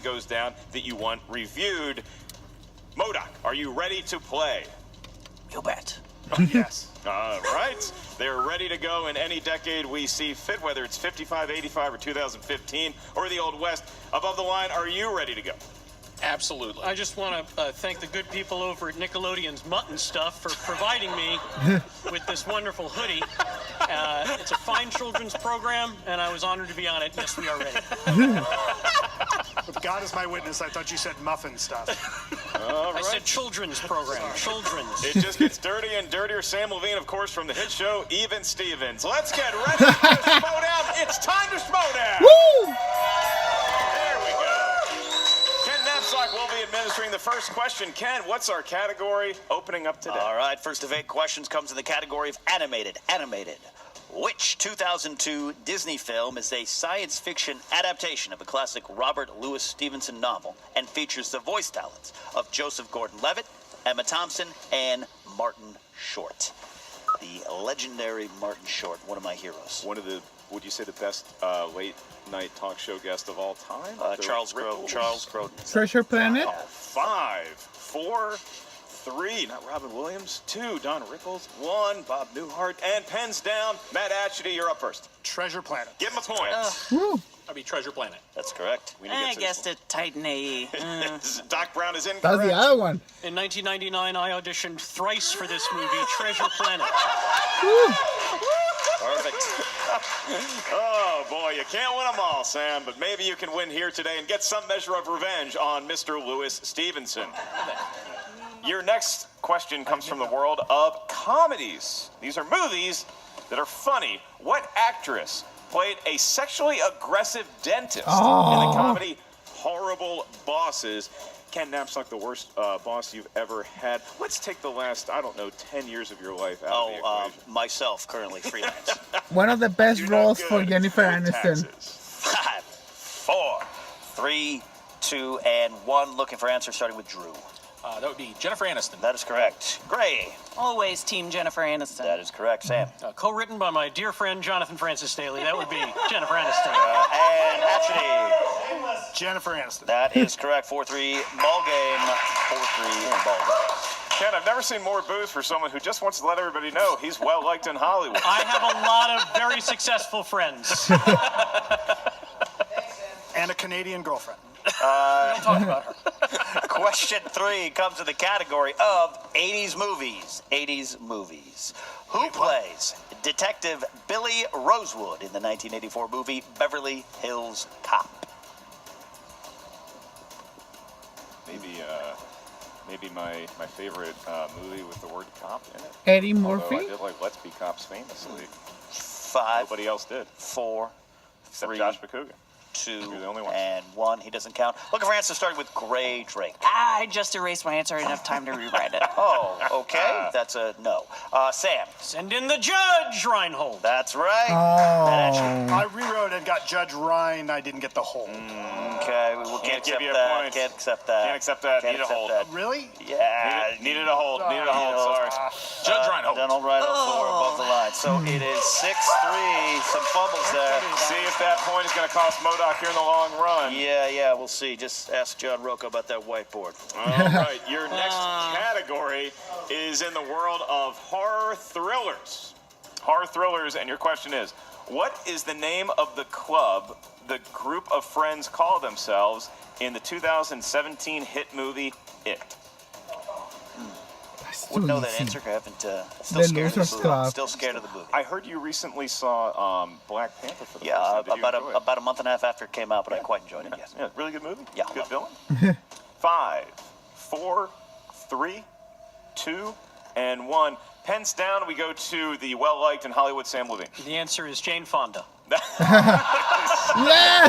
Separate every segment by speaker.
Speaker 1: goes down that you want reviewed. MODOK, are you ready to play?
Speaker 2: You bet.
Speaker 1: Yes. All right. They're ready to go in any decade we see fit, whether it's 55, 85, or 2015, or the Old West. Above the line, are you ready to go?
Speaker 3: Absolutely. I just want to thank the good people over at Nickelodeon's Mutton Stuff for providing me with this wonderful hoodie. It's a fine children's program, and I was honored to be on it. Yes, we are ready.
Speaker 4: But God is my witness, I thought you said muffin stuff.
Speaker 1: All right.
Speaker 3: I said children's program. Children's.
Speaker 1: It just gets dirty and dirtier. Sam Levine, of course, from the hit show Even Stevens. Let's get ready for SCHMOEDOWN. It's time to SCHMOEDOWN.
Speaker 5: Woo!
Speaker 1: There we go. Ken Knapsack will be administering the first question. Ken, what's our category opening up today?
Speaker 2: All right, first of 8 questions comes in the category of animated. Animated. Which 2002 Disney film is a science fiction adaptation of a classic Robert Louis Stevenson novel and features the voice talents of Joseph Gordon-Levitt, Emma Thompson, and Martin Short? The legendary Martin Short, one of my heroes.
Speaker 1: One of the, would you say, the best late night talk show guest of all time?
Speaker 2: Charles Grodin.
Speaker 5: Treasure Planet?
Speaker 1: 5, 4, 3, not Robin Williams. 2, Don Rickles. 1, Bob Newhart. And pens down. Matt Atchity, you're up first.
Speaker 4: Treasure Planet.
Speaker 1: Give him a point.
Speaker 5: Woo!
Speaker 3: I'd be Treasure Planet.
Speaker 2: That's correct.
Speaker 1: We need to get
Speaker 6: I
Speaker 1: to
Speaker 6: guessed
Speaker 1: this
Speaker 6: it Titan AE.
Speaker 1: one. Doc Brown is incorrect.
Speaker 5: That's the other one.
Speaker 3: In 1999, I auditioned thrice for this movie, Treasure Planet.
Speaker 5: Woo!
Speaker 2: Perfect.
Speaker 1: Oh, boy, you can't win them all, Sam, but maybe you can win here today and get some measure of revenge on Mr. Louis Stevenson. Your next question comes from the world of comedies. These are movies that are funny. What actress played a sexually aggressive dentist in the comedy Horrible Bosses? Ken Knapsack, the worst boss you've ever had. Let's take the last, 10 years of your life out of the equation.
Speaker 2: Myself, currently freelance.
Speaker 5: One of the best
Speaker 1: You're no
Speaker 5: roles
Speaker 1: good
Speaker 5: for Jennifer
Speaker 1: with
Speaker 5: Aniston.
Speaker 1: taxes.
Speaker 2: 5, 4, 3, 2, and 1. Looking for answers, starting with Drew.
Speaker 7: That would be Jennifer Aniston.
Speaker 2: That is correct. Gray.
Speaker 6: Always Team Jennifer Aniston.
Speaker 2: That is correct. Sam.
Speaker 3: Co-written by my dear friend Jonathan Francis Daly. That would be Jennifer Aniston.
Speaker 2: And Atchity.
Speaker 4: Jennifer Aniston.
Speaker 2: That is correct. 4-3 ball game. 4-3 ball game.
Speaker 1: Ken, I've never seen more booze for someone who just wants to let everybody know he's well liked in Hollywood.
Speaker 3: I have a lot of very successful friends.
Speaker 4: And a Canadian girlfriend.
Speaker 3: Don't talk about her.
Speaker 2: Question 3 comes in the category of 80s movies. 80s movies. Who plays Detective Billy Rosewood in the 1984 movie Beverly Hills Cop?
Speaker 1: Maybe my favorite movie with the word cop in it.
Speaker 5: Eddie
Speaker 1: Although
Speaker 5: Murphy?
Speaker 1: I did like Let's Be Cops famously.
Speaker 2: 5,
Speaker 1: Nobody else did.
Speaker 2: 4,
Speaker 1: Except
Speaker 2: 3,
Speaker 1: Josh McCougan.
Speaker 2: 2,
Speaker 1: You're the only one.
Speaker 2: and 1. He doesn't count. Looking for answers starting with Gray Drake.
Speaker 6: I just erased my answer. I didn't have time to rewrite it.
Speaker 2: Oh, okay. That's a no. Sam.
Speaker 3: Send in the judge, Reinhold.
Speaker 2: That's right.
Speaker 5: Oh.
Speaker 4: I rewrote and got Judge Ryan. I didn't get the whole.
Speaker 2: Okay, we
Speaker 1: Can't
Speaker 2: can't
Speaker 1: give
Speaker 2: accept
Speaker 1: you a
Speaker 2: that.
Speaker 1: point.
Speaker 2: Can't accept that.
Speaker 1: Can't accept that.
Speaker 2: Can't
Speaker 1: Need a
Speaker 2: accept
Speaker 1: hold.
Speaker 2: that.
Speaker 4: Really?
Speaker 2: Yeah.
Speaker 1: Needed a hold. Needed a hold. Sorry.
Speaker 7: Judge Reinhold.
Speaker 2: Donald Reinhold 4 above the line. So it is 6-3. Some fumbles there.
Speaker 1: See if that point is going to cost MODOK here in the long run.
Speaker 2: Yeah, we'll see. Just ask John Rocco about that whiteboard.
Speaker 1: All right, your next category is in the world of horror thrillers. Horror thrillers, and your question is, what is the name of the club the group of friends call themselves in the 2017 hit movie It?
Speaker 5: That's
Speaker 2: Wouldn't
Speaker 5: too
Speaker 2: know that
Speaker 5: easy.
Speaker 2: answer. I haven't. Still
Speaker 5: The
Speaker 2: scared of the
Speaker 5: Losers
Speaker 2: movie.
Speaker 5: Club.
Speaker 2: Still scared of the movie.
Speaker 1: I heard you recently saw Black Panther for the
Speaker 2: Yeah,
Speaker 1: first time. Did you enjoy it?
Speaker 2: about a month and a half after it came out, but I quite enjoyed it. Yes.
Speaker 1: Yeah, really good movie.
Speaker 2: Yeah,
Speaker 1: Good
Speaker 2: love
Speaker 1: villain. 5, 4, 3, 2, and 1. Pens down, we go to the well-liked and Hollywood Sam Levine.
Speaker 3: The answer is Jane Fonda.
Speaker 5: Yes,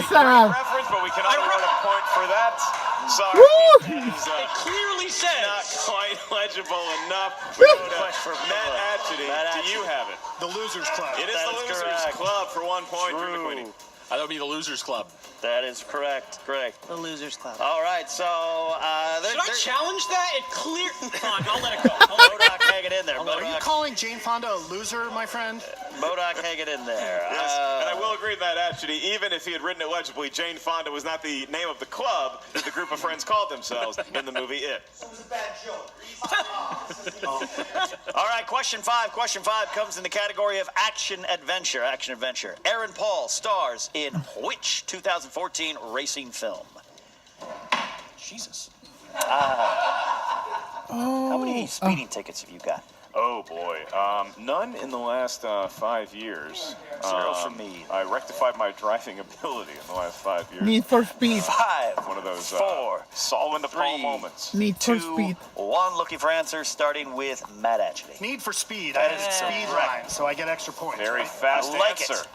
Speaker 5: Sam!
Speaker 1: Reference, but we can only award a point for that. Sorry.
Speaker 5: Woo!
Speaker 1: That is,
Speaker 3: It clearly
Speaker 1: not
Speaker 3: says.
Speaker 1: quite legible enough. We go to
Speaker 2: For
Speaker 1: Matt Atchity.
Speaker 2: Matt
Speaker 1: Do you
Speaker 2: Atchity.
Speaker 1: have it?
Speaker 4: The Losers Club.
Speaker 1: It is
Speaker 2: That
Speaker 1: the
Speaker 2: is
Speaker 1: Losers
Speaker 2: correct.
Speaker 1: Club for 1 point. Drew
Speaker 2: True.
Speaker 1: McQueenie.
Speaker 7: That would be the Losers Club.
Speaker 2: That is correct. Correct.
Speaker 6: The Losers Club.
Speaker 2: All right, so
Speaker 3: Should I challenge that? It clear. Fine, I'll let it go. I'll let it go.
Speaker 2: MODOK hanging in there.
Speaker 4: Are you
Speaker 2: MODOK.
Speaker 4: calling Jane Fonda a loser, my friend?
Speaker 2: MODOK hanging in there.
Speaker 1: Yes, and I will agree with that, actually. Even if he had written it legibly, Jane Fonda was not the name of the club that the group of friends called themselves in the movie It.
Speaker 8: It was a bad joke.
Speaker 2: All right, question five. Question 5 comes in the category of action-adventure. Action-adventure. Aaron Paul stars in which 2014 racing film?
Speaker 7: Jesus.
Speaker 2: How many speeding tickets have you got?
Speaker 1: Oh, boy. None in the last 5 years.
Speaker 2: 0 for me.
Speaker 1: I rectified my driving ability in the last 5 years.
Speaker 5: Need for Speed.
Speaker 2: 5.
Speaker 1: One of those
Speaker 2: 4.
Speaker 1: Solving the Paul
Speaker 2: 3,
Speaker 1: moments.
Speaker 5: Need for
Speaker 2: 2,
Speaker 5: Speed.
Speaker 2: 1. Looking for answers, starting with Matt Atchity.
Speaker 4: Need for Speed. I had a speed line, so I get extra points.
Speaker 1: Very
Speaker 4: right?
Speaker 1: fast
Speaker 2: I like
Speaker 1: answer.
Speaker 2: it.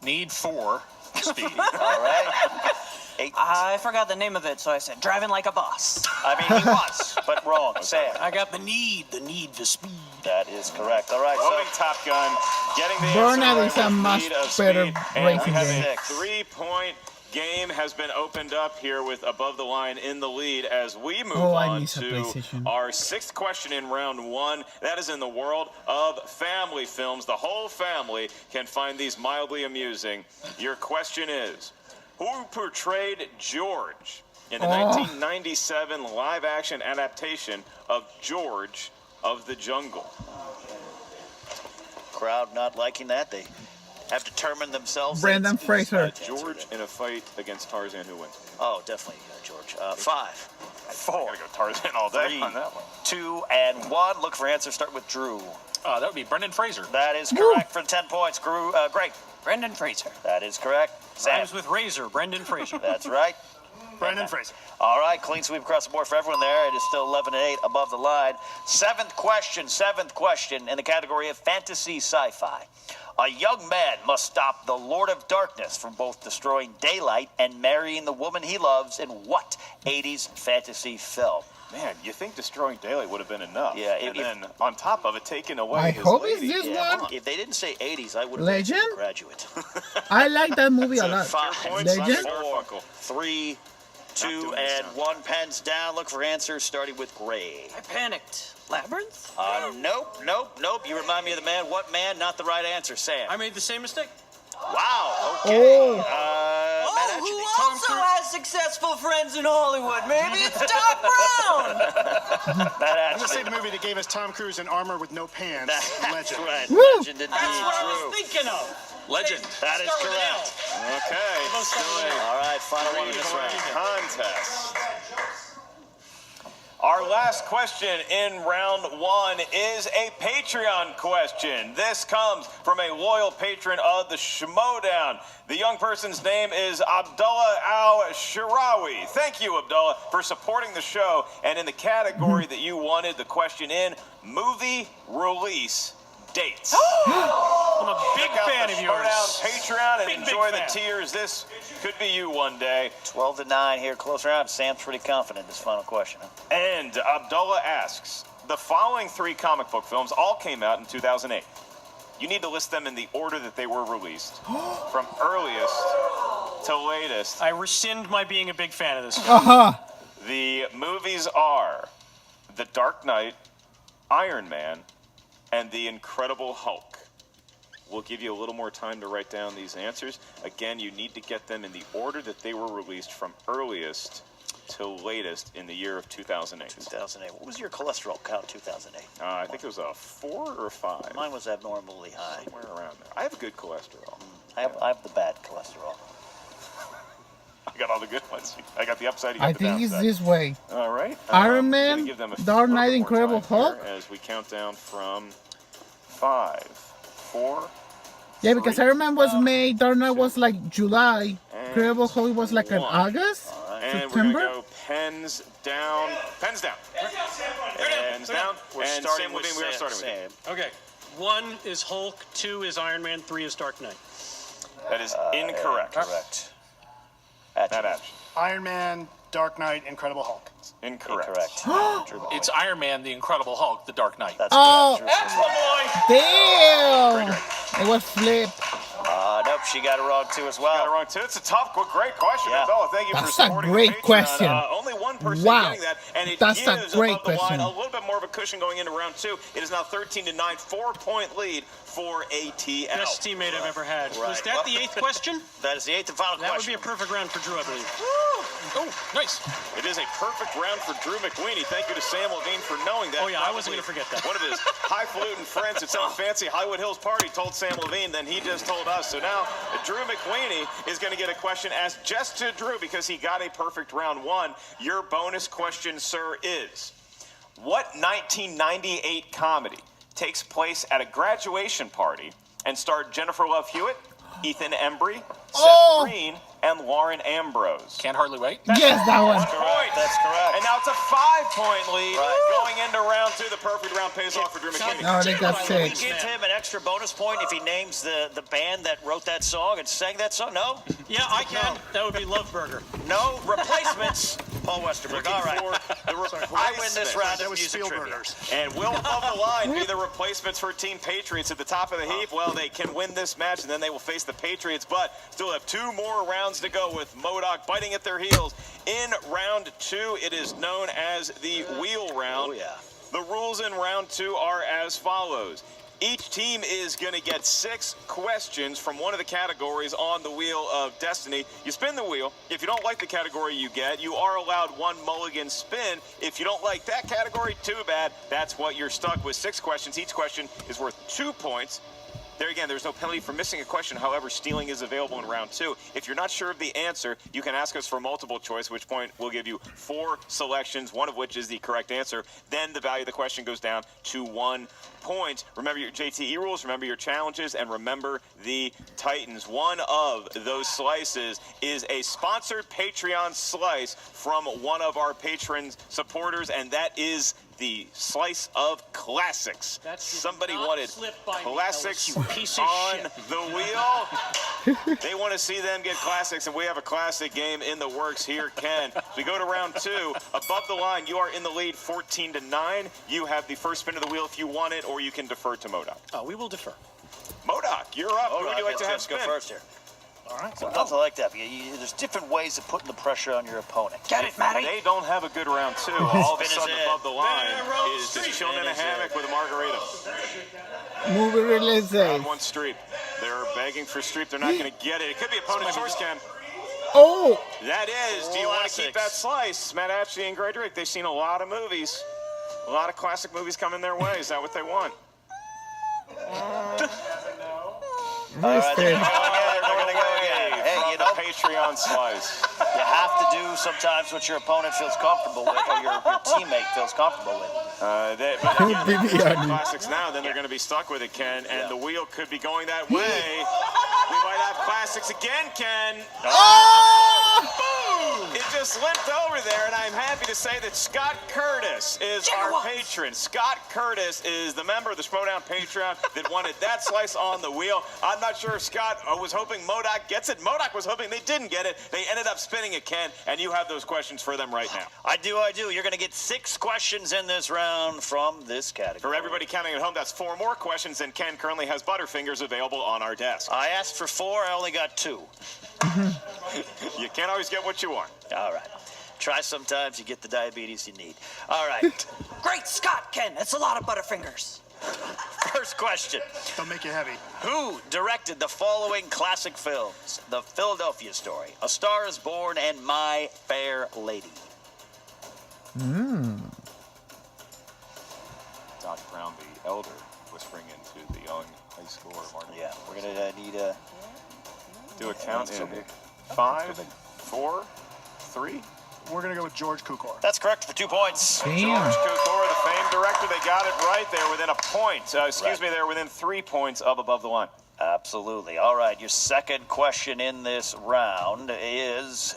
Speaker 7: Need for speed.
Speaker 2: All right. 8.
Speaker 6: I forgot the name of it, so I said driving like a boss.
Speaker 2: I mean, he was, but wrong. Sam.
Speaker 3: I got the need for speed.
Speaker 2: That is correct. All right,
Speaker 1: Moving
Speaker 2: so
Speaker 1: Top Gun, getting the
Speaker 5: Burnout
Speaker 1: answer
Speaker 5: is a
Speaker 1: right with
Speaker 5: much
Speaker 1: Need of
Speaker 5: better
Speaker 1: Speed, and we
Speaker 5: racing
Speaker 1: have
Speaker 5: game.
Speaker 1: a 3-point game has been opened up here with Above the Line in the lead as we move
Speaker 5: I
Speaker 1: on
Speaker 5: need some
Speaker 1: to
Speaker 5: PlayStation.
Speaker 1: our 6th question in round 1. That is in the world of family films. The whole family can find these mildly amusing. Your question is, who portrayed George in the 1997 live-action adaptation of George of the Jungle?
Speaker 2: crowd not liking that. They have determined themselves. that
Speaker 5: Brendan
Speaker 2: it's easy
Speaker 5: Fraser.
Speaker 2: to
Speaker 1: George in a fight against Tarzan, who wins?
Speaker 2: Oh, definitely George. 5, 4,
Speaker 1: I gotta go Tarzan all day
Speaker 2: 3,
Speaker 1: on that one.
Speaker 2: 2, and 1. Look for answers. Start with Drew.
Speaker 7: That would be Brendan Fraser.
Speaker 2: That is correct for 10 points. Greg.
Speaker 6: Brendan Fraser.
Speaker 2: That is correct. Sam.
Speaker 3: Rhymes with razor, Brendan Fraser.
Speaker 2: That's right.
Speaker 4: Brendan Fraser.
Speaker 2: All right, clean sweep across the board for everyone there. It is still 11-8 above the line. Seventh question in the category of fantasy sci-fi. A young man must stop the Lord of Darkness from both destroying daylight and marrying the woman he loves in what 80s fantasy film?
Speaker 1: Man, you think destroying daylight would have been enough?
Speaker 2: Yeah,
Speaker 1: and then on top of it, taking away
Speaker 5: I
Speaker 1: his
Speaker 5: hope
Speaker 1: lady.
Speaker 5: it's this
Speaker 2: Yeah,
Speaker 5: one.
Speaker 2: if they didn't say 80s, I would have
Speaker 5: Legend?
Speaker 2: been a graduate.
Speaker 5: I like that movie a lot.
Speaker 2: 5,
Speaker 1: points,
Speaker 5: Legend?
Speaker 2: 4, 3, 2,
Speaker 1: doing
Speaker 2: and
Speaker 1: this
Speaker 2: 1. Pens down. Look for answers, starting with Gray.
Speaker 6: I panicked. Labyrinth?
Speaker 2: Nope. You remind me of the man. What man? Not the right answer. Sam.
Speaker 3: I made the same mistake.
Speaker 2: Wow. Okay.
Speaker 5: Oh,
Speaker 2: Matt
Speaker 6: who
Speaker 2: Atchity.
Speaker 6: also has successful friends in Hollywood? Maybe it's Doc Brown.
Speaker 2: Matt
Speaker 4: I'm going to
Speaker 2: Atchity.
Speaker 4: say the movie that gave us Tom Cruise in armor with no pants.
Speaker 2: That's
Speaker 4: Legend.
Speaker 2: right.
Speaker 5: Woo.
Speaker 2: Legend indeed.
Speaker 6: That's what I was
Speaker 2: True.
Speaker 6: thinking of.
Speaker 7: Legend.
Speaker 2: That is
Speaker 3: Start with an
Speaker 2: correct.
Speaker 1: Okay, still a
Speaker 2: All right, final one in this round.
Speaker 1: contest. Our last question in round 1 is a Patreon question. This comes from a loyal patron of the SCHMOEDOWN. The young person's name is Abdullah Al-Shirawi. Thank you, Abdullah, for supporting the show. And in the category that you wanted the question in, movie release dates.
Speaker 3: I'm a big
Speaker 1: Check out
Speaker 3: fan
Speaker 1: the
Speaker 3: of yours.
Speaker 1: SCHMOEDOWN Patreon and
Speaker 3: Big
Speaker 1: enjoy the
Speaker 3: fan.
Speaker 1: tears. This could be you one day.
Speaker 2: 12-9 here, close round. Sam's pretty confident this final question. Huh?
Speaker 1: And Abdullah asks, the following 3 comic book films all came out in 2008. You need to list them in the order that they were released, from earliest to latest.
Speaker 3: I rescind my being a big fan of this.
Speaker 1: The movies are The Dark Knight, Iron Man, and The Incredible Hulk. We'll give you a little more time to write down these answers. Again, you need to get them in the order that they were released from earliest to latest in the year of 2008.
Speaker 2: 2008. What was your cholesterol count in 2008?
Speaker 1: I think it was a 4 or a 5.
Speaker 2: Mine was abnormally high.
Speaker 1: Somewhere around there. I have good cholesterol.
Speaker 2: I have the bad cholesterol.
Speaker 1: I got all the good ones. I got the upside. You got
Speaker 5: I
Speaker 1: the
Speaker 5: think it's
Speaker 1: downside.
Speaker 5: this way.
Speaker 1: All right.
Speaker 5: Iron
Speaker 1: gonna
Speaker 5: Man,
Speaker 1: give them a
Speaker 5: Dark
Speaker 1: little
Speaker 5: Knight,
Speaker 1: bit more
Speaker 5: Incredible
Speaker 1: time here
Speaker 5: Hulk.
Speaker 1: as we count down from 5, 4.
Speaker 5: Yeah, because Iron Man was May, Dark Knight was like July, Incredible Hulk was like in
Speaker 1: 1.
Speaker 5: August,
Speaker 1: And
Speaker 5: September.
Speaker 1: we're gonna go pens down. Pens down. Pens down.
Speaker 2: We're
Speaker 1: And
Speaker 2: starting
Speaker 1: Sam
Speaker 2: with
Speaker 1: Levine, we are
Speaker 2: Sam.
Speaker 1: starting with you.
Speaker 3: Okay. 1 is Hulk, 2 is Iron Man, 3 is Dark Knight.
Speaker 1: That is incorrect.
Speaker 2: Correct.
Speaker 1: That action.
Speaker 4: Iron Man, Dark Knight, Incredible Hulk.
Speaker 1: Incorrect.
Speaker 2: Incorrect. Drew.
Speaker 7: It's Iron Man, The Incredible Hulk, The Dark Knight.
Speaker 2: That's
Speaker 5: Oh.
Speaker 2: correct.
Speaker 5: Damn! It was flip.
Speaker 2: Nope, she got it wrong too as well.
Speaker 1: Got it wrong too. It's a tough, great question,
Speaker 2: Yeah.
Speaker 1: Abdullah. Thank you
Speaker 5: That's
Speaker 1: for
Speaker 5: a
Speaker 1: supporting
Speaker 5: great
Speaker 1: the Patreon.
Speaker 5: question.
Speaker 1: Only one person
Speaker 5: Wow.
Speaker 1: getting that, and it
Speaker 5: That's a
Speaker 1: gives
Speaker 5: great
Speaker 1: above the line
Speaker 5: question.
Speaker 1: a little bit more of a cushion going into round 2. It is now 13-9, 4-point lead for ATL.
Speaker 3: Best teammate I've ever had.
Speaker 2: Right.
Speaker 3: Was that the 8th question?
Speaker 2: That is the 8th and final
Speaker 3: That would
Speaker 2: question.
Speaker 3: be a perfect round for Drew, I believe.
Speaker 7: Oh, nice.
Speaker 1: It is a perfect round for Drew McWeeny. Thank you to Sam Levine for knowing that.
Speaker 3: Oh, yeah, I wasn't
Speaker 1: Probably
Speaker 3: gonna forget that.
Speaker 1: One of his highfalutin friends at some fancy Hollywood Hills party told Sam Levine, then he just told us. So now Drew McWeeny is going to get a question asked just to Drew because he got a perfect round 1. Your bonus question, sir, is what 1998 comedy takes place at a graduation party and starred Jennifer Love Hewitt, Ethan Embry,
Speaker 5: Oh!
Speaker 1: Seth Green, and Lauren Ambrose?
Speaker 7: Can't hardly wait.
Speaker 5: Yes, that one.
Speaker 1: Point.
Speaker 2: That's correct.
Speaker 1: And now it's a 5-point lead
Speaker 2: Right.
Speaker 1: going into round 2. The perfect round pays off for Drew McKinney.
Speaker 5: No, they got
Speaker 2: Can we
Speaker 5: 6.
Speaker 2: give him an extra bonus point if he names the band that wrote that song and sang that song? No?
Speaker 3: Yeah, I can. That would be Love Burger.
Speaker 2: No replacements. Paul Westerberg. All right.
Speaker 1: The
Speaker 2: I win this round
Speaker 4: That
Speaker 2: of
Speaker 4: was
Speaker 2: music trivia.
Speaker 4: Spielbergers.
Speaker 1: And will above the line be the replacements for Team Patriots at the top of the heap? Well, they can win this match, and then they will face the Patriots, but still have 2 more rounds to go with MODOK biting at their heels. In round 2, it is known as the wheel round.
Speaker 2: Oh, yeah.
Speaker 1: The rules in round 2 are as follows. Each team is going to get 6 questions from one of the categories on the Wheel of Destiny. You spin the wheel. If you don't like the category you get, you are allowed 1 mulligan spin. If you don't like that category, too bad. That's what you're stuck with. 6 questions. Each question is worth 2 points. There again, there's no penalty for missing a question. However, stealing is available in round 2. If you're not sure of the answer, you can ask us for multiple choice, which point we'll give you 4 selections, one of which is the correct answer. Then the value of the question goes down to 1 point. Remember your JTE rules, remember your challenges, and remember the Titans. One of those slices is a sponsored Patreon slice from one of our patron supporters, and that is the slice of classics.
Speaker 3: That did
Speaker 1: Somebody
Speaker 3: not
Speaker 1: wanted
Speaker 3: slip by me,
Speaker 1: classics
Speaker 3: Ellis, you piece of
Speaker 1: on
Speaker 3: shit.
Speaker 1: the wheel. They want to see them get classics, and we have a classic game in the works here, Ken. As we go to round 2, above the line, you are in the lead 14-9. You have the first spin of the wheel if you want it, or you can defer to MODOK.
Speaker 3: Oh, we will defer.
Speaker 1: MODOK, you're up. Who would you like to have
Speaker 2: Let's go
Speaker 1: spin?
Speaker 2: first here.
Speaker 4: All right.
Speaker 2: Sometimes I like that. There's different ways of putting the pressure on your opponent. Get it, Matty?
Speaker 1: They don't have a good round 2. All of a
Speaker 2: Spin is
Speaker 1: sudden,
Speaker 2: in.
Speaker 1: above the line
Speaker 3: Roll
Speaker 1: is
Speaker 3: street.
Speaker 1: just chilling in a
Speaker 2: Spin is
Speaker 1: hammock
Speaker 2: in.
Speaker 1: with a margarita.
Speaker 5: Movie releases.
Speaker 1: Round 1 Streep. They're begging for Streep. They're not going to get it. It could be opponent choice, Ken.
Speaker 5: Oh,
Speaker 1: That is. Do you want to keep that
Speaker 2: Classics.
Speaker 1: slice? Matt Ashley and Greg Drake, they've seen a lot of movies. A lot of classic movies coming their way. Is that what they want?
Speaker 5: Mr.
Speaker 2: They're going to go again. Hey,
Speaker 1: From
Speaker 2: you
Speaker 1: the
Speaker 2: know,
Speaker 1: Patreon slice.
Speaker 2: you have to do sometimes what your opponent feels comfortable with or your teammate feels comfortable with.
Speaker 1: But again, if
Speaker 5: Bibiani.
Speaker 1: they're classics now, then they're going to be stuck with it, Ken. And the wheel could be going that way. We might have classics again, Ken. It just limped over there, and I'm happy to say that Scott Curtis is our patron. Scott Curtis is the member of the SCHMOEDOWN Patreon that wanted that slice on the wheel. I'm not sure if Scott was hoping MODOK gets it. MODOK was hoping they didn't get it. They ended up spinning it, Ken, and you have those questions for them right now.
Speaker 2: I do. You're going to get 6 questions in this round from this category.
Speaker 1: For everybody counting at home, that's 4 more questions, and Ken currently has Butterfingers available on our desk.
Speaker 2: I asked for 4. I only got 2.
Speaker 1: You can't always get what you want.
Speaker 2: All right. Try sometimes, you get the diabetes you need. All right.
Speaker 6: Great Scott, Ken. That's a lot of Butterfingers.
Speaker 2: First question.
Speaker 4: Don't make you heavy.
Speaker 2: Who directed the following classic films? The Philadelphia Story, A Star is Born, and My Fair Lady.
Speaker 1: Doc Brown, the elder, whispering into the young high schooler, Martin.
Speaker 2: Yeah, we're going to need a...
Speaker 1: Do a count
Speaker 2: So
Speaker 1: in
Speaker 2: big.
Speaker 1: 5, 4, 3.
Speaker 4: We're going to go with George Cukor.
Speaker 2: That's correct for 2 points.
Speaker 1: George
Speaker 5: damn.
Speaker 1: Cukor, the famed director, they got it right there within a point. They're within 3 points of above the line.
Speaker 2: Absolutely. All right, your second question in this round is,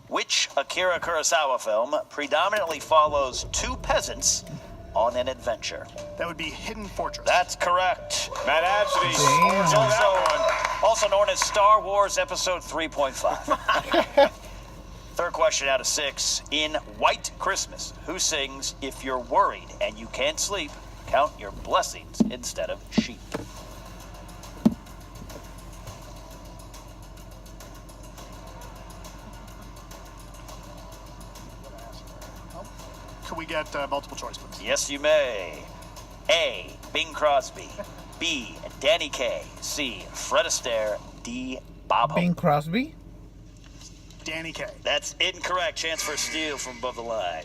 Speaker 2: which Akira Kurosawa film predominantly follows 2 peasants on an adventure?
Speaker 4: That would be Hidden Fortress.
Speaker 2: That's correct.
Speaker 1: Matt Ashley,
Speaker 5: Damn.
Speaker 2: It's also known as Star Wars Episode 3.5. Third question out of 6. In White Christmas, who sings, "If you're worried and you can't sleep, count your blessings instead of sheep"?
Speaker 4: Can we get multiple choice, please?
Speaker 2: Yes, you may. A. Bing Crosby. B. Danny Kaye. C. Fred Astaire. D. Bob Hope.
Speaker 5: Bing Crosby.
Speaker 4: Danny Kaye.
Speaker 2: That's incorrect. Chance for a steal from above the line.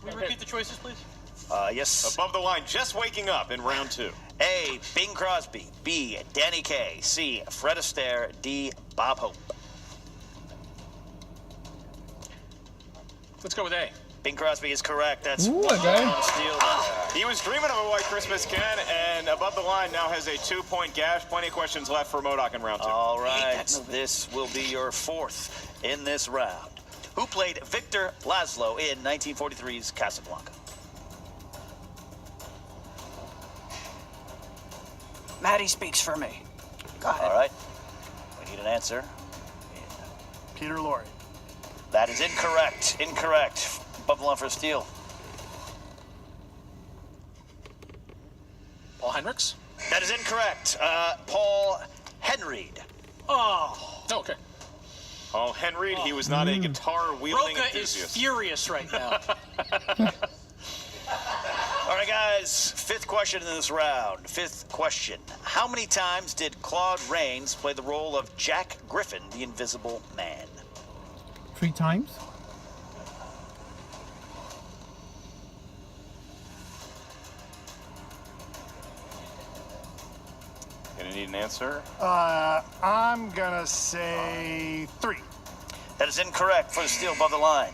Speaker 3: Can we repeat the choices, please?
Speaker 2: Yes.
Speaker 1: Above the line, just waking up in round 2.
Speaker 2: A. Bing Crosby. B. Danny Kaye. C. Fred Astaire. D. Bob Hope.
Speaker 7: Let's go with A.
Speaker 2: Bing Crosby is correct. That's
Speaker 5: Ooh,
Speaker 2: one
Speaker 5: okay.
Speaker 2: steal.
Speaker 1: He was dreaming of a white Christmas, Ken, and above the line now has a 2-point gash. Plenty of questions left for MODOK in round 2.
Speaker 2: All right. This will be your 4th in this round. Who played Victor Laszlo in 1943's Casablanca?
Speaker 6: Maddie speaks for me. Go ahead.
Speaker 2: All right. We need an answer.
Speaker 4: Peter Lorre.
Speaker 2: That is incorrect. Incorrect. Above the line for a steal.
Speaker 7: Paul Hendricks.
Speaker 2: That is incorrect. Paul Henreid.
Speaker 3: Oh,
Speaker 7: Oh, okay.
Speaker 1: Paul Henreid, he was not a guitar-wielding
Speaker 3: Broca is
Speaker 1: enthusiast.
Speaker 3: furious right now.
Speaker 2: All right, guys. 5th question in this round. 5th question. How many times did Claude Rains play the role of Jack Griffin, the Invisible Man?
Speaker 5: 3 times.
Speaker 1: Gonna need an answer.
Speaker 4: I'm gonna say 3.
Speaker 2: That is incorrect for the steal above the line.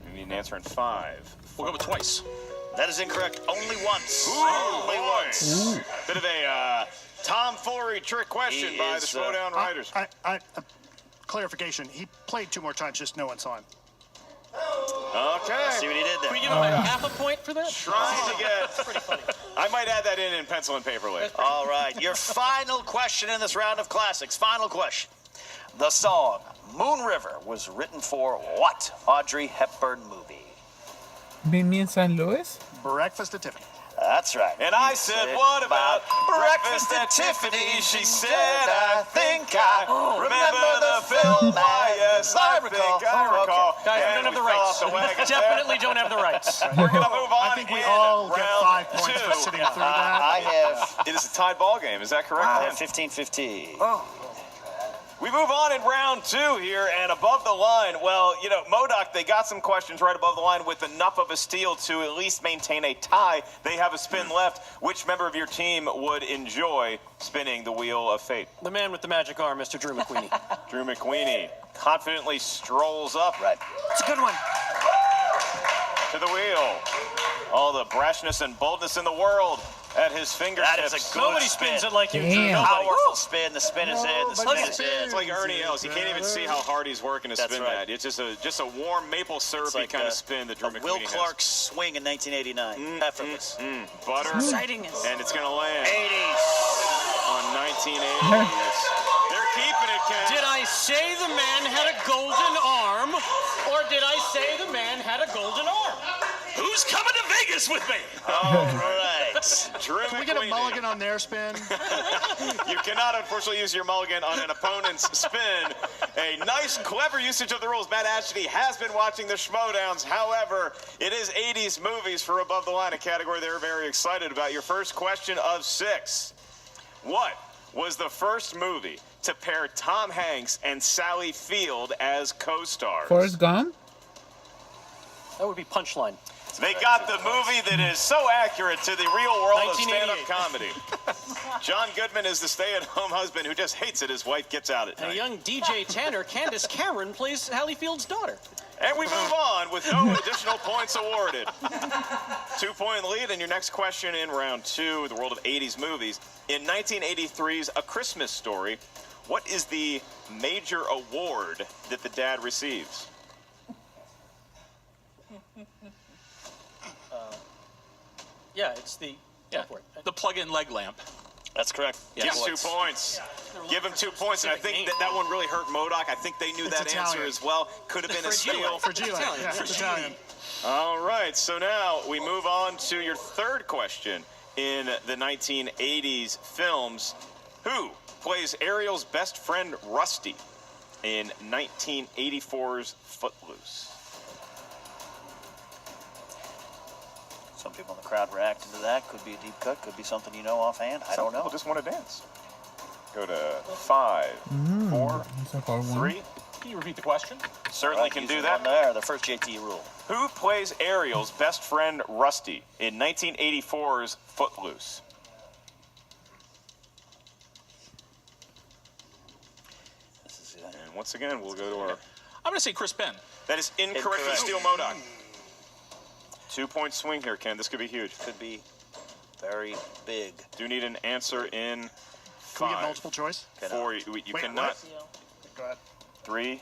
Speaker 1: We need an answer in 5.
Speaker 7: We'll go with twice.
Speaker 2: That is incorrect. Only once.
Speaker 1: Ooh,
Speaker 2: Only
Speaker 1: boy.
Speaker 2: once.
Speaker 1: Bit of a tomfoolery trick question
Speaker 2: He
Speaker 1: by the
Speaker 2: is,
Speaker 1: SCHMOEDOWN Riders.
Speaker 4: Clarification. He played 2 more times, just no one saw him.
Speaker 1: Okay.
Speaker 2: See what he did there.
Speaker 3: Can we give him a half a point for that?
Speaker 1: Trying to get.
Speaker 3: Pretty funny.
Speaker 1: I might add that in pencil and paper later.
Speaker 2: All right, your final question in this round of classics. Final question. The song Moon River was written for what Audrey Hepburn movie?
Speaker 5: Meet me in St. Louis.
Speaker 4: Breakfast at Tiffany.
Speaker 2: That's right.
Speaker 1: And I said, what about breakfast at Tiffany? She said, I think I remember the film. Yes, I think I recall.
Speaker 3: Guys, we
Speaker 1: And
Speaker 3: don't have the
Speaker 1: we fell
Speaker 3: rights.
Speaker 1: off the wagon there.
Speaker 3: Definitely don't have the rights.
Speaker 1: We're going to move on
Speaker 4: I think we
Speaker 1: in
Speaker 4: all get
Speaker 1: round
Speaker 4: 5 points for
Speaker 1: 2.
Speaker 4: sitting through that.
Speaker 2: I have
Speaker 1: It is a tied ball game. Is that correct?
Speaker 2: 15-15.
Speaker 1: We move on in round 2 here, and above the line, well, you know, MODOK, they got some questions right above the line with enough of a steal to at least maintain a tie. They have a spin left. Which member of your team would enjoy spinning the wheel of fate?
Speaker 3: The man with the magic arm, Mr. Drew McQueenie.
Speaker 1: Drew McQueenie confidently strolls up
Speaker 2: Right.
Speaker 6: It's a good one.
Speaker 1: to the wheel. All the brashness and boldness in the world at his fingertips.
Speaker 2: That is a good
Speaker 3: Nobody
Speaker 2: spin.
Speaker 3: spins it like you, Drew.
Speaker 5: Damn.
Speaker 3: Nobody.
Speaker 2: Powerful spin. The spin is in. The spin is in.
Speaker 1: It's like Ernie Els. You can't even see how hard he's working to
Speaker 2: That's
Speaker 1: spin
Speaker 2: right.
Speaker 1: that. It's just a warm maple syrupy
Speaker 2: like
Speaker 1: kind
Speaker 2: a-
Speaker 1: of spin that Drew McQueenie
Speaker 2: Will
Speaker 1: has.
Speaker 2: Clark's swing in 1989. Effortless.
Speaker 1: Butter.
Speaker 6: Excitingness.
Speaker 1: And it's going to land
Speaker 2: 80s.
Speaker 1: on 1980s. They're keeping it, Ken.
Speaker 3: Did I say the man had a golden arm, or did I say the man had a golden arm?
Speaker 7: Who's coming to Vegas with me?
Speaker 1: All
Speaker 2: right.
Speaker 1: Drew
Speaker 4: Can we get a
Speaker 1: McQueenie.
Speaker 4: mulligan on their spin?
Speaker 1: You cannot, unfortunately, use your mulligan on an opponent's spin. A nice, clever usage of the rules. Matt Ashton has been watching the SCHMOEDOWNs. However, it is 80s movies for Above the Line, a category they're very excited about. Your first question of 6. What was the first movie to pair Tom Hanks and Sally Field as co-stars?
Speaker 5: Forrest Gump.
Speaker 3: That would be Punchline.
Speaker 1: They got the movie that is so accurate to the real world of stand-up
Speaker 3: 1988.
Speaker 1: comedy. John Goodman is the stay-at-home husband who just hates it his wife gets out at
Speaker 3: And a
Speaker 1: night.
Speaker 3: young DJ Tanner, Candace Cameron, plays Sally Field's daughter.
Speaker 1: And we move on with no additional points awarded. 2-point lead in your next question in round 2, the world of 80s movies. In 1983's A Christmas Story, what is the major award that the dad receives?
Speaker 3: Yeah, it's the
Speaker 7: Yeah.
Speaker 3: airport.
Speaker 7: The plug-in leg lamp.
Speaker 2: That's correct.
Speaker 1: Give him 2 points. Give him 2 points, and I think that one really hurt MODOK. I think they knew
Speaker 4: It's
Speaker 1: that answer
Speaker 4: Italian.
Speaker 1: as well. Could have been a steal.
Speaker 4: Fragile. Yeah, it's Italian.
Speaker 1: All right, so now we move on to your third question. in the 1980s films. Who plays Ariel's best friend Rusty in 1984's Footloose?
Speaker 2: Some people in the crowd reacting to that. Could be a deep cut. Could be something you know offhand. I don't know.
Speaker 1: People just want to dance. Go to 5, 4,
Speaker 5: That's a hard one.
Speaker 1: 3.
Speaker 7: Can you repeat the question?
Speaker 1: Certainly can do that.
Speaker 2: There, the first JT rule.
Speaker 1: Who plays Ariel's best friend Rusty in 1984's Footloose?
Speaker 2: This is it.
Speaker 1: And once again, we'll go to our...
Speaker 7: I'm going to say Chris Penn.
Speaker 1: That is incorrect for Steel MODOK. 2-point swing here, Ken. This could be huge.
Speaker 2: Could be very big.
Speaker 1: Do need an answer in 5.
Speaker 4: Can we get multiple choice?
Speaker 1: 4. You
Speaker 4: Wait,
Speaker 1: cannot.
Speaker 4: what? Go ahead.
Speaker 1: 3,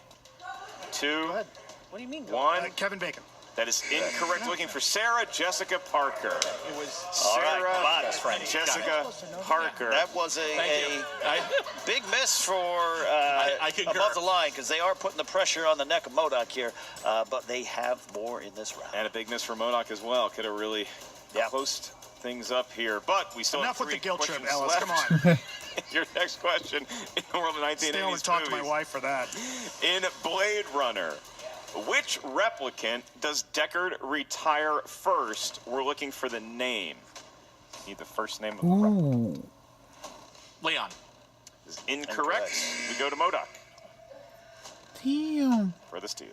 Speaker 1: 2,
Speaker 4: Go ahead.
Speaker 3: What do you mean?
Speaker 1: 1.
Speaker 4: Kevin Bacon.
Speaker 1: That is incorrect. Looking for Sarah Jessica Parker.
Speaker 3: It was
Speaker 2: All right,
Speaker 1: Sarah
Speaker 2: come on, best friend.
Speaker 1: Jessica Parker.
Speaker 2: That was a big miss for
Speaker 7: I concur.
Speaker 2: above the line because they are putting the pressure on the neck of MODOK here, but they have more in this round.
Speaker 1: And a big miss for MODOK as well. Could have really closed things up here. But we still
Speaker 4: Enough
Speaker 1: have
Speaker 4: with
Speaker 1: 3
Speaker 4: the guilt trip,
Speaker 1: questions
Speaker 4: Ellis.
Speaker 1: left.
Speaker 4: Come on.
Speaker 1: Your next question in the world of 1980s
Speaker 4: Stay home and talk to my
Speaker 1: movies.
Speaker 4: wife for that.
Speaker 1: In Blade Runner, which replicant does Deckard retire first? We're looking for the name. Need the first name of the replicant.
Speaker 5: Ooh.
Speaker 7: Leon.
Speaker 1: Is incorrect. We go to MODOK
Speaker 5: Damn.
Speaker 1: for the steal.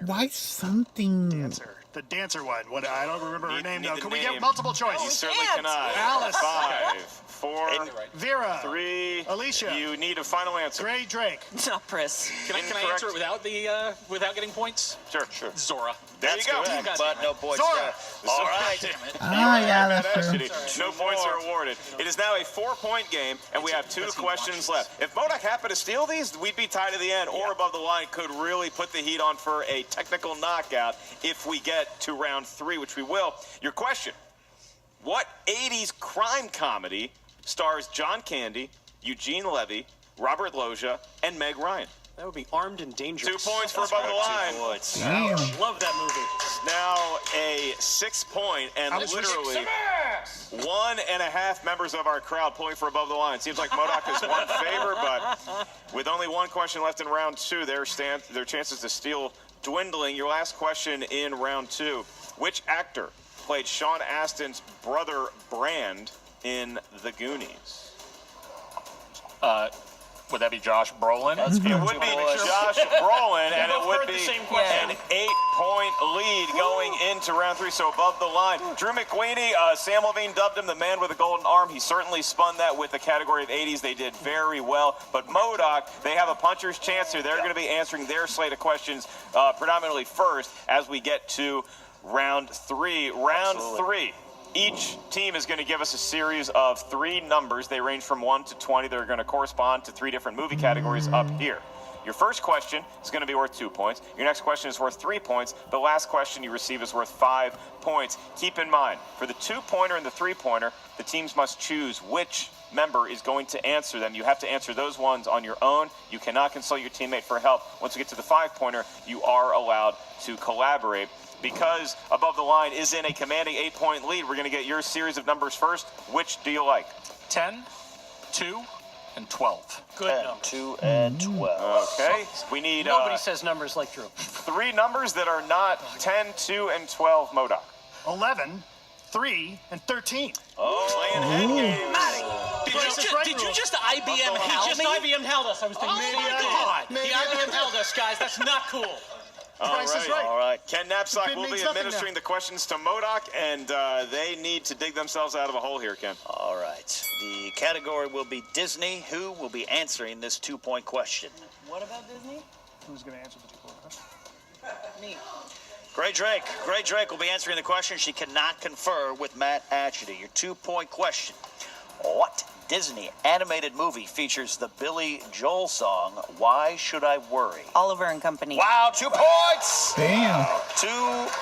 Speaker 5: Why something?
Speaker 4: Dancer. The dancer one. What? I don't remember her
Speaker 1: Need-
Speaker 4: name
Speaker 1: need
Speaker 4: though.
Speaker 1: the
Speaker 4: Can we
Speaker 1: name.
Speaker 4: get multiple choice?
Speaker 1: You certainly
Speaker 6: can't.
Speaker 1: cannot.
Speaker 4: Alice.
Speaker 1: 5, 4,
Speaker 4: Vera.
Speaker 1: 3.
Speaker 4: Alicia.
Speaker 1: You need a final answer.
Speaker 4: Gray Drake.
Speaker 6: No, Chris.
Speaker 7: Can I
Speaker 1: Incorrect.
Speaker 7: answer it without getting points?
Speaker 1: Sure.
Speaker 7: Zora.
Speaker 1: There
Speaker 2: That's
Speaker 1: you go.
Speaker 2: correct,
Speaker 7: God
Speaker 2: but
Speaker 7: damn it.
Speaker 2: no points
Speaker 4: Zora.
Speaker 2: there. All right.
Speaker 5: Ah, yeah, that's
Speaker 1: That
Speaker 5: true.
Speaker 1: shitty. No points are awarded. It is now a 4-point game, and we have 2 questions left. If MODOK happened to steal these, we'd be tied to the end, or above the line could really put the heat on for a technical knockout if we get to round 3, which we will. Your question: what 80s crime comedy stars John Candy, Eugene Levy, Robert Loggia, and Meg Ryan?
Speaker 3: That would be Armed and
Speaker 1: 2
Speaker 3: Dangerous.
Speaker 1: points for above the line.
Speaker 2: 2 points.
Speaker 5: Damn.
Speaker 3: Love that movie.
Speaker 1: Now a 6-point and
Speaker 4: I was
Speaker 1: literally 1.5 members of our crowd pulling for above the line. Seems like MODOK has won favor, but with only 1 question left in round 2, their chances to steal dwindling. Your last question in round 2: which actor played Sean Astin's brother Brand in The Goonies?
Speaker 7: Would that be Josh Brolin?
Speaker 1: It would be Josh Brolin, and it would
Speaker 3: heard the
Speaker 1: be
Speaker 3: same question.
Speaker 1: an 8-point lead going into round 3, so above the line. Drew McQueenie, Sam Levine dubbed him the man with a golden arm. He certainly spun that with the category of 80s. They did very well. But MODOK, they have a puncher's chance here. They're going to be answering their slate of questions predominantly first as we get to round 3. Round 3. Each team is going to give us a series of 3 numbers. They range from 1 to 20. They're going to correspond to 3 different movie categories up here. Your first question is going to be worth 2 points. Your next question is worth 3 points. The last question you receive is worth 5 points. Keep in mind, for the 2-pointer and the 3-pointer, the teams must choose which member is going to answer them. You have to answer those ones on your own. You cannot consult your teammate for help. Once we get to the 5-pointer, you are allowed to collaborate. Because above the line is in a commanding 8-point lead, we're going to get your series of numbers first. Which do you like?
Speaker 7: 10, 2, and 12.
Speaker 3: Good
Speaker 2: 10,
Speaker 3: number.
Speaker 2: 2, and 12.
Speaker 1: Okay. We need
Speaker 3: Nobody says numbers like Drew.
Speaker 1: 3 numbers that are not 10, 2, and 12, MODOK.
Speaker 4: 11, 3, and 13.
Speaker 1: Oh, playing head game.
Speaker 7: Did you just IBM
Speaker 3: He
Speaker 7: Hal
Speaker 3: just
Speaker 7: me?
Speaker 3: IBM held us. I was thinking,
Speaker 7: Oh my God.
Speaker 3: He IBM held us, guys. That's not cool.
Speaker 4: Price is right.
Speaker 2: All right.
Speaker 1: Ken Knapsack
Speaker 4: Bid
Speaker 1: will be
Speaker 4: means nothing
Speaker 1: administering
Speaker 4: now.
Speaker 1: the questions to MODOK, and they need to dig themselves out of a hole here, Ken.
Speaker 2: All right. The category will be Disney. Who will be answering this 2-point question?
Speaker 6: What about Disney?
Speaker 4: Who's going to answer the 2-point question?
Speaker 6: Me.
Speaker 2: Gray Drake. Gray Drake will be answering the question. She cannot confer with Matt Atchity. Your 2-point question. What Disney animated movie features the Billy Joel song, Why Should I Worry?
Speaker 6: Oliver and Company.
Speaker 2: Wow, 2 points!
Speaker 5: Damn.
Speaker 2: 2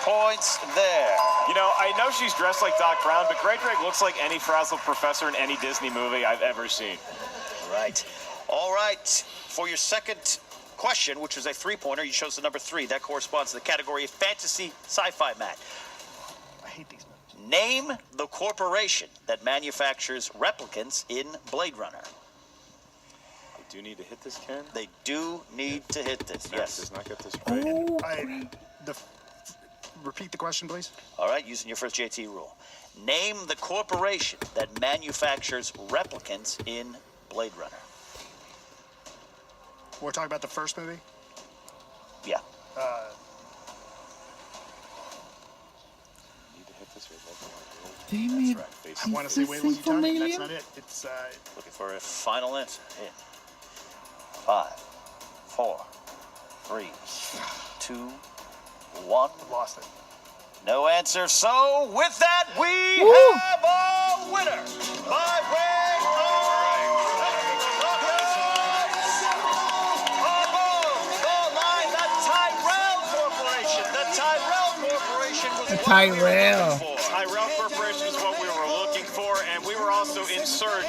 Speaker 2: points there.
Speaker 1: You know, I know she's dressed like Doc Brown, but Grey Drake looks like any frazzled professor in any Disney movie I've ever seen.
Speaker 2: Right. All right. For your second question, which was a 3-pointer, you chose the number 3. That corresponds to the category of fantasy sci-fi, Matt.
Speaker 4: I hate these movies.
Speaker 2: Name the corporation that manufactures replicants in Blade Runner.
Speaker 1: I do need to hit this, Ken.
Speaker 2: They do need to hit this,
Speaker 1: Yes.
Speaker 2: yes.
Speaker 1: Does not get this right.
Speaker 4: Repeat the question, please.
Speaker 2: All right, using your first JT rule. Name the corporation that manufactures replicants in Blade Runner.
Speaker 4: We're talking about the first movie?
Speaker 2: Yeah.
Speaker 1: Need to hit this or it doesn't work.
Speaker 5: Damn it.
Speaker 1: Face
Speaker 4: I want to say Wait, Will You Tell Me? That's not it. It's,
Speaker 2: Looking for a final answer. In 5, 4, 3, 2, 1.
Speaker 4: lost it.
Speaker 2: No answer. So with that, we
Speaker 5: Woo!
Speaker 2: have a winner by way
Speaker 5: The Tyrell.
Speaker 1: Tyrell Corporation is what we were looking for, and we were also in search